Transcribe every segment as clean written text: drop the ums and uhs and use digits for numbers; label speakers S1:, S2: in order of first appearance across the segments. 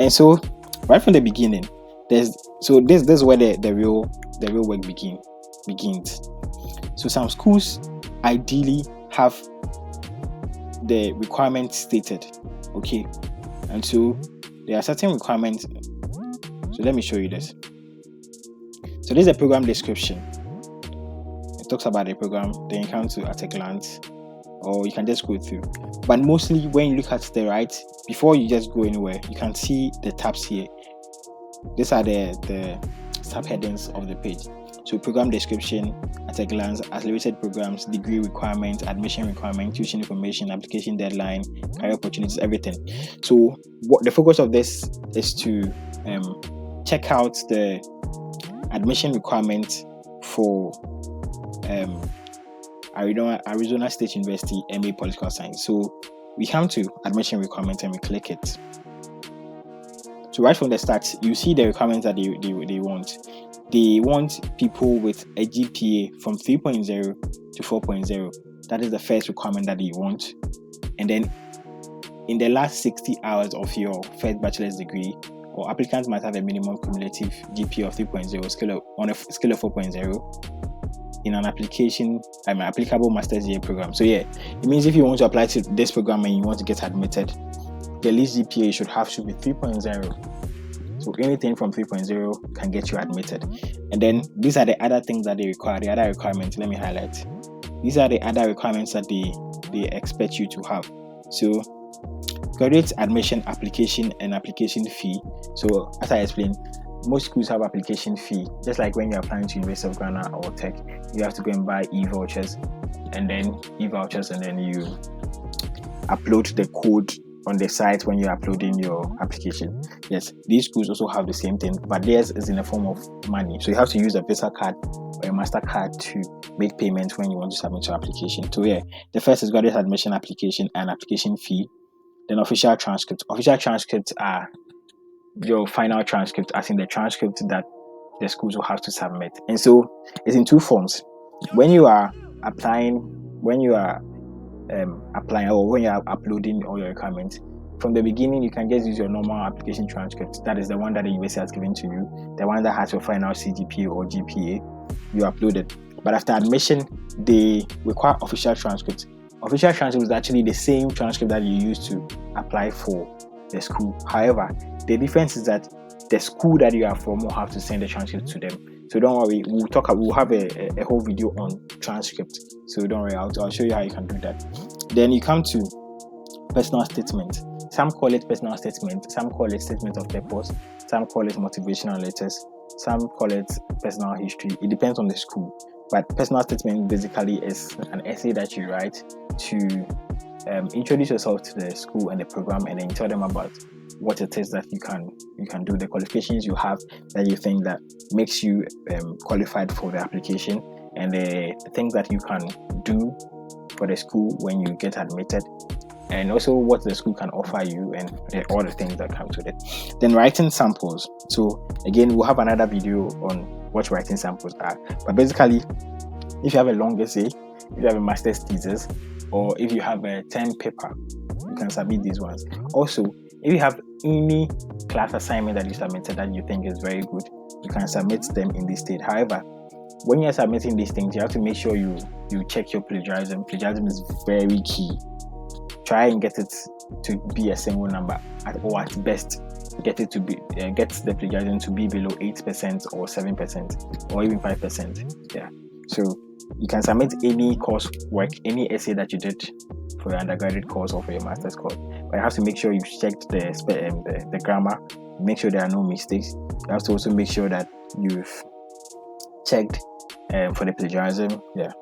S1: And so right from the beginning, this is where the real work begins. So some schools ideally have the requirements stated, okay, and so there are certain requirements. So let me show you this. So this is a program description. It talks about the program, then you come to at a glance, or you can just go through. But mostly when you look at the right, before you just go anywhere, you can see the tabs here. These are the subheadings of the page. So program description, at a glance, accelerated programs, degree requirements, admission requirements, tuition information, application deadline, career opportunities, everything. So what the focus of this is to check out the admission requirements for Arizona State University MA Political Science. So we come to admission requirements and we click it. So right from the start, you see the requirements that they want. They want people with a GPA from 3.0 to 4.0. That is the first requirement that they want. And then in the last 60 hours of your first bachelor's degree, or applicants must have a minimum cumulative GPA of 3.0 on a scale of 4.0 in an applicable master's year program. So yeah, it means if you want to apply to this program and you want to get admitted, the least GPA should be 3.0. So anything from 3.0 can get you admitted. And then these are the other things that they require, the other requirements. Let me highlight. These are the other requirements that they expect you to have. So graduate admission application and application fee. So as I explained, most schools have application fee. Just like when you're applying to University of Ghana or Tech, you have to go and buy e-vouchers and then you upload the code on the site when you're uploading your application. Yes, these schools also have the same thing, but theirs is in the form of money. So you have to use a Visa card or a MasterCard to make payments when you want to submit your application. So yeah, the first is graduate admission application and application fee. Then official transcripts. Official transcripts are your final transcript, as in the transcript that the schools will have to submit. And so it's in two forms. When you are applying or when you are uploading all your requirements, from the beginning you can just use your normal application transcript. That is the one that the university has given to you, the one that has your final CGPA or GPA. You upload it. But after admission, they require official transcripts. Official transcript is actually the same transcript that you use to apply for the school. However, the difference is that the school that you are from will have to send the transcript to them. So don't worry, we'll have a whole video on transcript. So don't worry, I'll show you how you can do that. Then you come to personal statement. Some call it personal statement, some call it statement of purpose, some call it motivational letters, some call it personal history. It depends on the school. But personal statement basically is an essay that you write to introduce yourself to the school and the program, and then tell them about what it is that you can do, the qualifications you have that you think that makes you qualified for the application, and the things that you can do for the school when you get admitted, and also what the school can offer you, and all the things that come with it. Then writing samples. So again, we'll have another video on what writing samples are. But basically, if you have a long essay, if you have a master's thesis, or if you have a term paper, you can submit these ones. Also, if you have any class assignment that you submitted that you think is very good, you can submit them in this state. However, when you're submitting these things, you have to make sure you check your plagiarism. Plagiarism is very key. Try and get it to be a single number, or at best get it to be get the plagiarism to be below 8% or 7% or even 5%. Yeah. So you can submit any coursework, any essay that you did for your undergraduate course or for your master's course, but you have to make sure you've checked the grammar, make sure there are no mistakes. You have to also make sure that you've checked for the plagiarism. Yeah.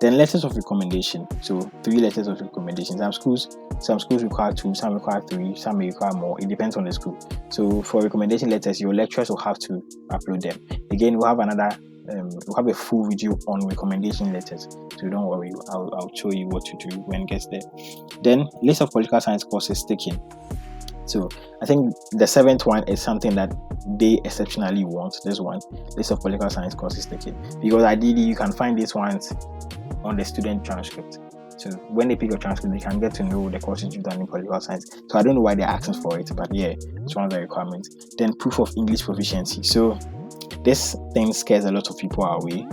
S1: Then letters of recommendation. So 3 letters of recommendation. Some schools require 2, some require 3, some may require more. It depends on the school. So for recommendation letters, your lecturers will have to upload them. Again, we'll have a full video on recommendation letters. So don't worry, I'll show you what to do when it gets there. Then list of political science courses taken. So I think the 7th one is something that they exceptionally want. This one, list of political science courses taken, because ideally you can find these ones on the student transcript. So when they pick your transcript, they can get to know the courses you've done in political science. So I don't know why they're asking for it, but yeah, it's one of the requirements. Then proof of English proficiency. So this thing scares a lot of people away.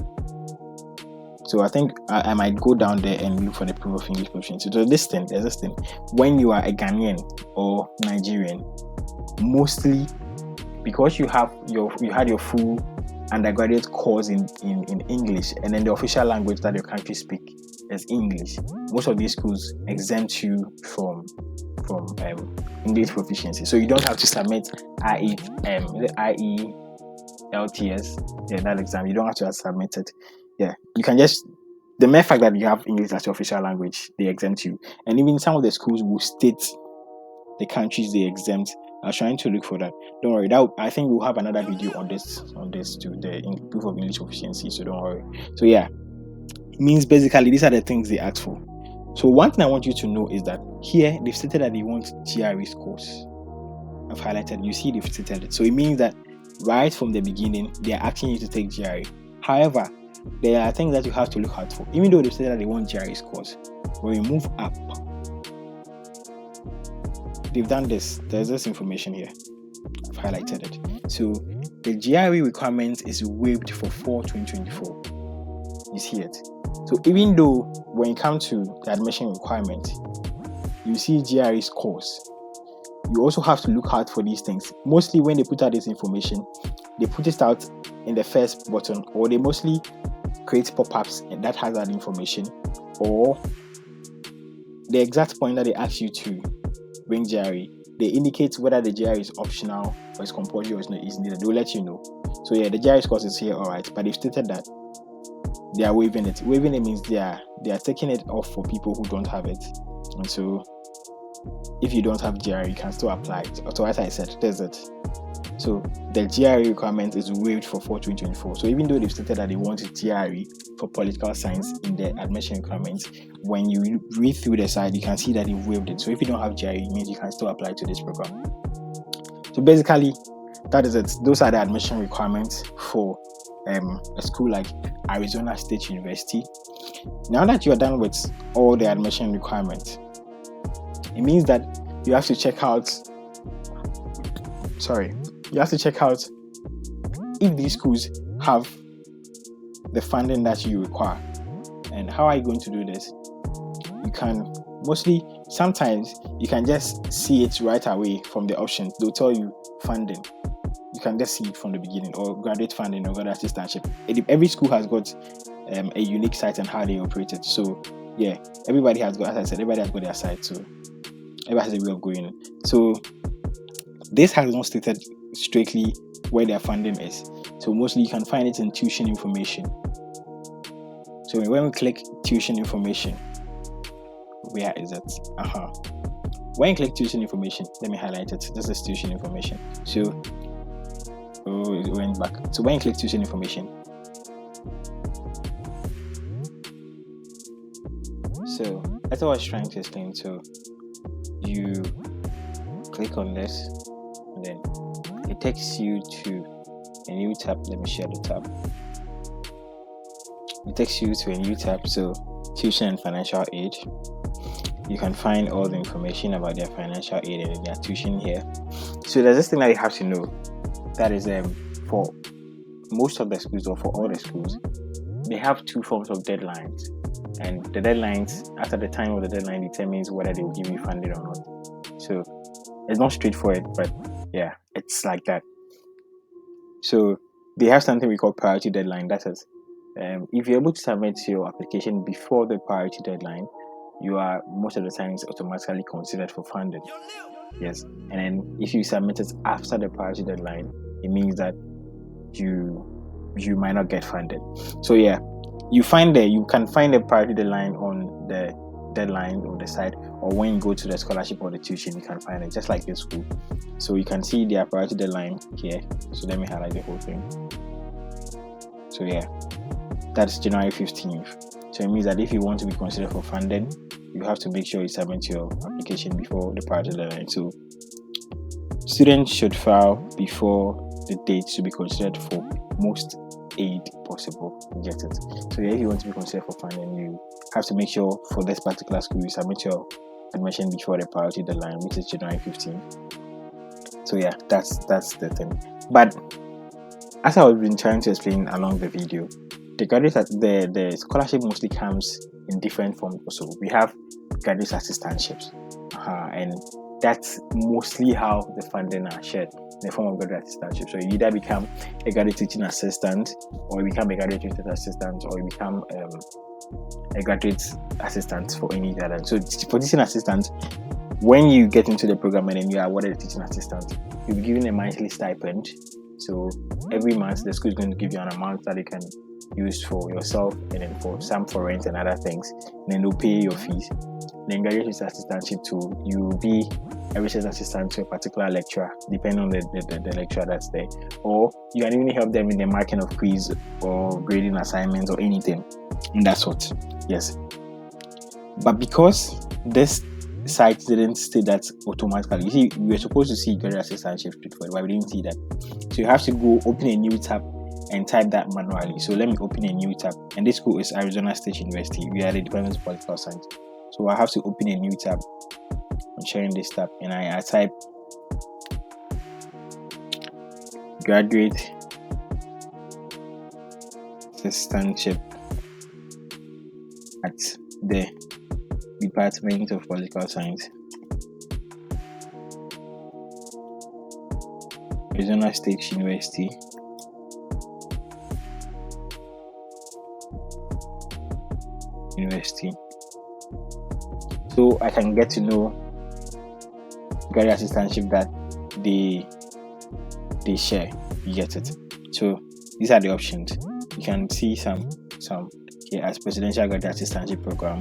S1: So I think I might go down there and look for the proof of English proficiency. So there's this thing. When you are a Ghanaian or Nigerian, mostly because you had your full undergraduate course in English, and then the official language that your country speak is English. Most of these schools exempt you from English proficiency, so you don't have to submit IELTS, that exam. You don't have to submit it. Yeah, you can just, the mere fact that you have English as your official language, they exempt you. And even some of the schools will state the countries they exempt. I was trying to look for that. Don't worry. I think we'll have another video on this too, the proof of English proficiency. So don't worry. So yeah, it means basically these are the things they ask for. So one thing I want you to know is that here they've stated that they want GRE scores. I've highlighted. You see, they've stated it. So it means that right from the beginning they are asking you to take GRE. However, there are things that you have to look out for. Even though they've stated that they want GRE scores, when you move up, they've done this. There's this information here. I've highlighted it. So the GRE requirement is waived for fall 2024. You see it. So even though when it comes to the admission requirement, you see GRE scores, you also have to look out for these things. Mostly when they put out this information, they put it out in the first button, or they mostly create pop-ups and that has that information, or the exact point that they ask you to bring GRE, they indicate whether the GRE is optional or is compulsory or is needed. They'll let you know. So yeah, the GRE scores is here, alright, but they've stated that they are waiving it. Waiving it means they are taking it off for people who don't have it. And so if you don't have GRE, you can still apply it. So as I said, there's it. So the GRE requirement is waived for fall 2024. So even though they've stated that they want GRE for political science in the admission requirements, when you read through the side, you can see that they've waived it. So if you don't have GRE, it means you can still apply to this program. So basically, that is it. Those are the admission requirements for a school like Arizona State University. Now that you are done with all the admission requirements, it means that you have to check out if these schools have the funding that you require. And how are you going to do this? You can sometimes you can just see it right away from the options. They'll tell you funding. You can just see it from the beginning, or graduate funding, or graduate assistantship. Every school has got a unique site and how they operate it. So yeah, everybody has got their site. So everybody has a way of going in. So this has not stated strictly where their funding is. So mostly you can find it in tuition information. So when we click tuition information, where is it? When you click tuition information, let me highlight it. This is tuition information. So it went back. So when you click tuition information, so that's what I was trying to explain. So you click on this, and then it takes you to a new tab. Let me share the tab. It takes you to a new tab. So tuition and financial aid. You can find all the information about their financial aid and their tuition here. So there's this thing that you have to know. That is for most of the schools, or for all the schools, they have two forms of deadlines. And the deadlines, after the time of the deadline, determines whether they will give you funding or not. So it's not straightforward, but yeah, it's like that. So they have something we call priority deadline. That is, if you're able to submit your application before the priority deadline, you are most of the times automatically considered for funding. Yes, and then if you submit it after the priority deadline, it means that you might not get funded. So yeah, you can find the priority deadline on the deadline or the site, or when you go to the scholarship or the tuition, you can find it just like this school. So you can see their priority deadline here. So let me highlight the whole thing. So yeah, that's January 15th. So it means that if you want to be considered for funding, you have to make sure you submit your application before the priority deadline. So students should file before the date to be considered for most aid possible. You get it? So if you want to be considered for funding, you have to make sure for this particular school you submit your admission before the priority deadline, which is January 15th. So yeah, that's the thing. But as I've been trying to explain along the video, the scholarship mostly comes in different forms. So we have graduate assistantships, and that's mostly how the funding are shared in the form of graduate assistantship. So you either become a graduate teaching assistant, or you become a graduate research assistant, or you become a graduate assistant for any other. So for teaching assistant, when you get into the program and then you are awarded a teaching assistant, you'll be given a monthly stipend. So every month the school is going to give you an amount that you can use for yourself, and then for some for rent and other things, and then they'll pay your fees. Then graduate research assistantship too, you will be a research assistant to a particular lecturer, depending on the lecturer that's there, or you can even help them in the marking of quiz or grading assignments or anything in that sort. Yes, but because this site didn't state that automatically, you see, we were supposed to see graduate assistantship before, but we didn't see that. So you have to go open a new tab and type that manually. So let me open a new tab, and this school is Arizona State University. We are the Department of Political Science. So I have to open a new tab. I'm sharing this tab, and I type graduate assistantship at the Department of Political Science, Arizona State University. So I can get to know graduate assistantship that they share. You get it? So these are the options. You can see some here as Presidential Graduate Assistantship Program,